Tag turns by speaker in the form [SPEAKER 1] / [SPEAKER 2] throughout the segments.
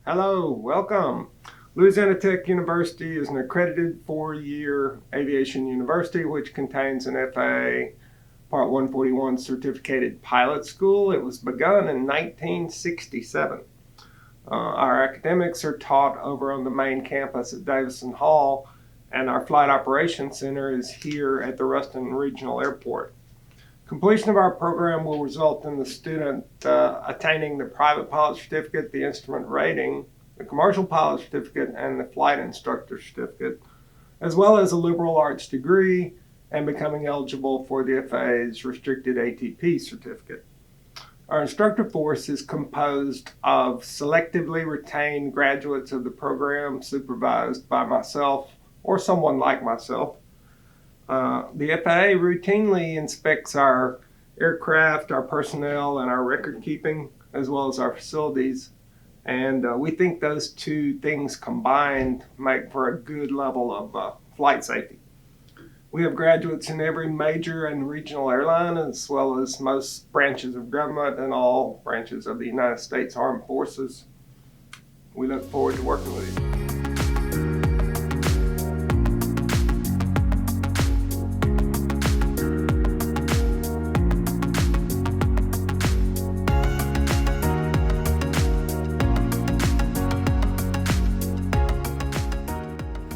[SPEAKER 1] Hello, welcome. Louisiana Tech University is an accredited four-year aviation university which contains an FAA Part 141 certificated pilot school. It was begun in 1967. Our academics are taught over on the main campus at Davison Hall, and our Flight Operations Center is here at the Ruston Regional Airport. Completion of our program will result in the student attaining the private pilot certificate, the instrument rating, the commercial pilot certificate, and the flight instructor certificate, as well as a liberal arts degree and becoming eligible for the FAA's restricted ATP certificate. Our instructor force is composed of selectively retained graduates of the program supervised by myself or someone like myself. The FAA routinely inspects our aircraft, our personnel, and our record keeping, as well as our facilities. And we think those two things combined make for a good level of flight safety. We have graduates in every major and regional airline, as well as most branches of government and all branches of the United States Armed Forces. We look forward to working with you.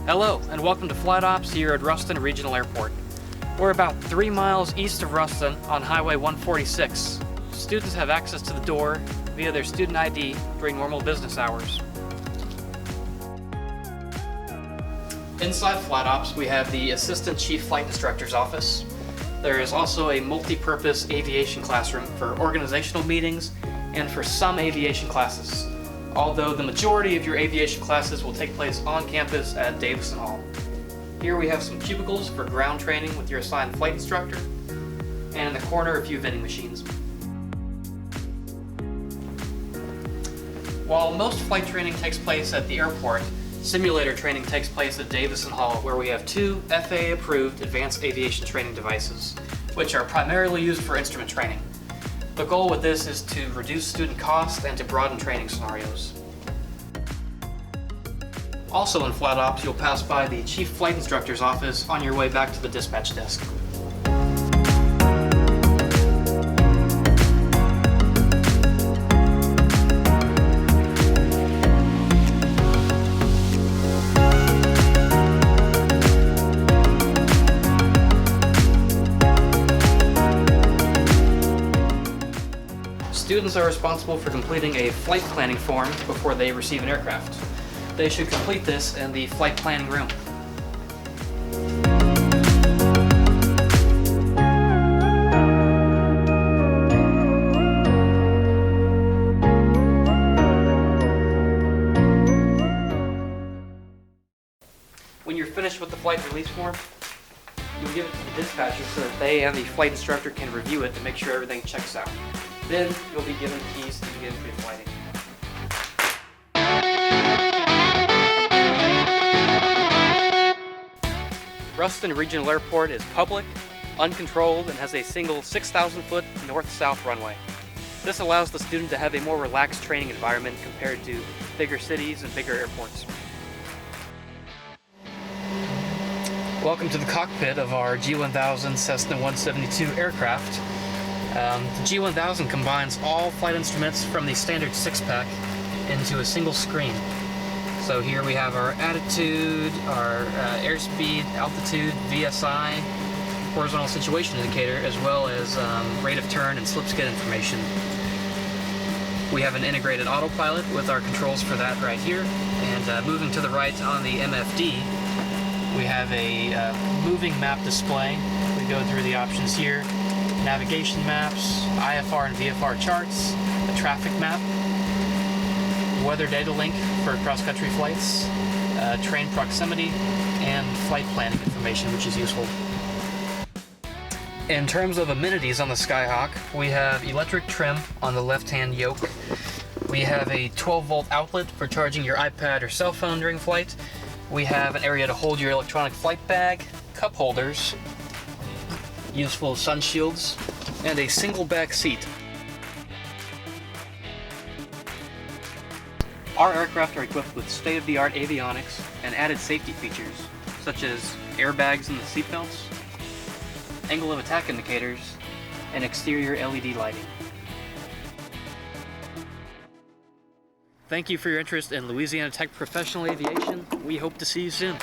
[SPEAKER 2] Hello, and welcome to Flight Ops here at Ruston Regional Airport. We're about 3 miles east of Ruston on Highway 146. Students have access to the door via their student ID during normal business hours. Inside Flight Ops, we have the Assistant Chief Flight Instructor's office. There is also a multi-purpose aviation classroom for organizational meetings and for some aviation classes, although the majority of your aviation classes will take place on campus at Davison Hall. Here we have some cubicles for ground training with your assigned flight instructor, and in the corner a few vending machines. While most flight training takes place at the airport, simulator training takes place at Davison Hall, where we have 2 FAA-approved advanced aviation training devices, which are primarily used for instrument training. The goal with this is to reduce student costs and to broaden training scenarios. Also in Flight Ops, you'll pass by the Chief Flight Instructor's office on your way back to the dispatch desk. Students are responsible for completing a flight planning form before they receive an aircraft. They should complete this in the flight planning room. When you're finished with the flight release form, you'll give it to the dispatcher so that they and the flight instructor can review it to make sure everything checks out. Then you'll be given keys to begin pre-flighting. Ruston Regional Airport is public, uncontrolled, and has a single 6,000-foot north-south runway. This allows the student to have a more relaxed training environment compared to bigger cities and bigger airports. Welcome to the cockpit of our G1000 Cessna 172 aircraft. The G1000 combines all flight instruments from the standard 6-pack into a single screen. So here we have our attitude, our airspeed, altitude, VSI, horizontal situation indicator, as well as rate of turn and slipskid information. We have an integrated autopilot with our controls for that right here. And moving to the right on the MFD, we have a moving map display. We go through the options here. Navigation maps, IFR and VFR charts, a traffic map, weather data link for cross-country flights, train proximity, and flight planning information, which is useful. In terms of amenities on the Skyhawk, we have electric trim on the left-hand yoke. We have a 12-volt outlet for charging your iPad or cell phone during flight. We have an area to hold your electronic flight bag, cup holders, useful sun shields, and a single back seat. Our aircraft are equipped with state-of-the-art avionics and added safety features, such as airbags in the seatbelts, angle of attack indicators, and exterior LED lighting. Thank you for your interest in Louisiana Tech Professional Aviation. We hope to see you soon.